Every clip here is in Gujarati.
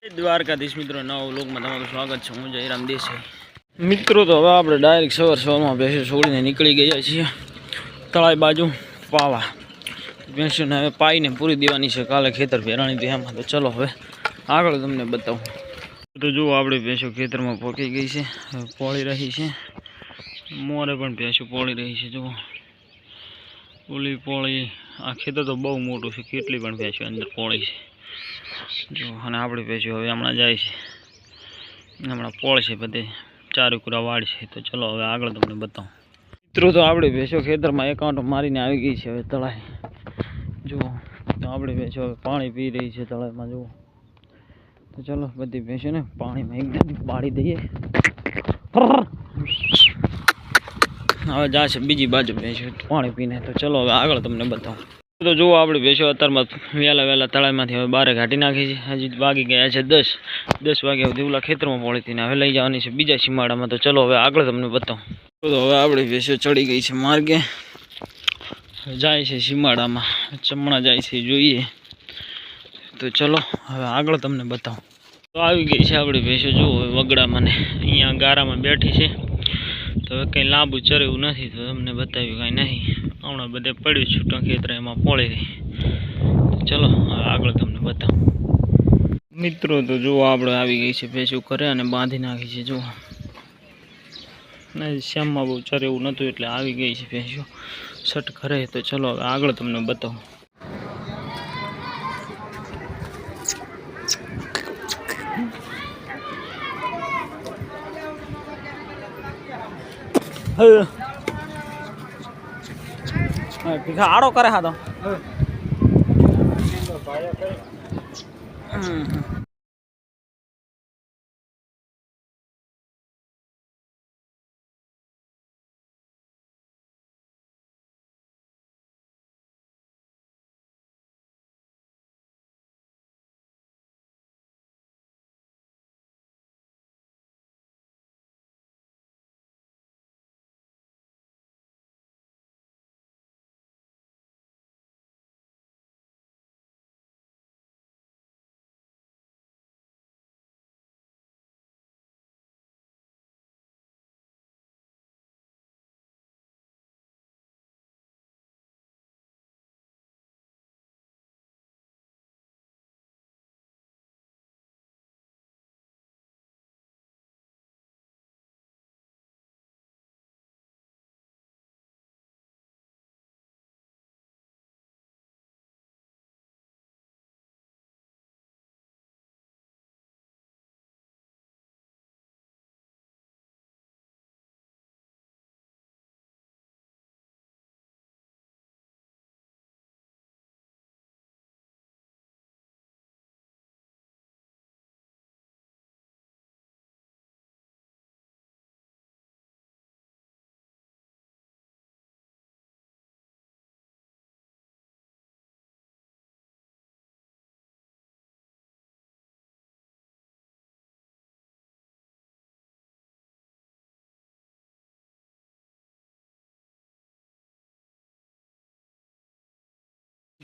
દ્વારકાધીશ મિત્રો નવા વ્લોગમાં તમારું સ્વાગત છે। હું જયરામ દેસાઈ મિત્રો। તો હવે આપણે ડાયરેક્ટ સવારમાં ભેંસો છોડીને નીકળી ગયા છીએ તળાઈ બાજુ પાવા। ભેંસોને હવે પાઈને પૂરી દેવાની છે, કાલે ખેતર ભેરાણી હતી એમાં। તો ચલો હવે આગળ તમને બતાવું। તો જુઓ આપણે ભેંસો ખેતરમાં પોકી ગઈ છે, પોળી રહી છે। મોરે પણ ભેંસો પોળી રહી છે। જુઓ ઓલી પોળી, આ ખેતર તો બહુ મોટું છે, કેટલી પણ ભેંસો અંદર પોળી છે જો। અને આપણી ભેંસો હવે હમણાં જાય છે, હમણાં પોળ છે, બધે ચારે કુરા વાડ છે। તો ચલો હવે આગળ તમને બતાવું મિત્રો। તો આપણી ભેંસો ખેતરમાં એક આંટો મારીને આવી ગઈ છે હવે તળાઈ। જુઓ તો આપણી ભેંસો હવે પાણી પી રહી છે તળાઈમાં। જુઓ તો ચલો બધી ભેંસોને પાણીમાં એકદમ પાડી દઈએ। હવે જશે બીજી બાજુ ભેંસો પાણી પીને। તો ચલો હવે આગળ તમને બતાવું। તો જુઓ આપણી ભેંસો અત્યારમાં વહેલા તળાઈમાંથી હવે બહાર કાઢી નાખી છે। હજી વાગી ગયા છે 10 વાગ્યા સુધી ઓલા ખેતરમાં પોળી હતી ને હવે લઈ જવાની છે બીજા સીમાડામાં। તો ચલો હવે આગળ તમને બતાવું। તો હવે આપણી ભેંસો ચડી ગઈ છે માર્ગે, જાય છે સીમાડામાં, ચમણા જાય છે જોઈએ। તો ચલો હવે આગળ તમને બતાવું। તો આવી ગઈ છે આપણી ભેંસો જુઓ વગડામાં ને અહીંયા ગારામાં બેઠી છે। તો હવે કંઈ લાંબુ ચરે એવું નથી, તો તમને બતાવ્યું કાંઈ નહીં। હમણાં બધે પડ્યું છૂટા ખેતર એમાં પોળી રહી। ચલો આગળ તમને બતાવું મિત્રો। તો જુઓ આપણે આવી ગઈ છે ભેંસો કરે અને બાંધી નાખી છે। જુઓ નહીં શ્યામમાં બહુ ચરે એવું નહોતું એટલે આવી ગઈ છે ભેંસો સટ કરે। તો ચલો હવે આગળ તમને બતાવું। ભીખા આડો કરે હા તો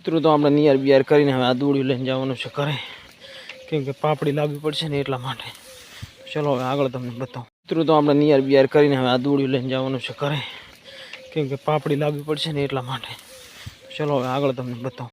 મિત્રો। તો આપણે નિયર બિયાર કરીને હવે આ દોડ્યું લઈને જવાનું છે ઘરે, કેમ કે પાપડી લાવવી પડશે ને એટલા માટે। ચલો હવે આગળ તમને બતાવું મિત્રો। તો આપણે નિયર બિયાર કરીને હવે આ દોડ્યું લઈને જવાનું છે ઘરે, કેમ કે પાપડી લાવવી પડશે ને એટલા માટે। ચલો હવે આગળ તમને બતાવું।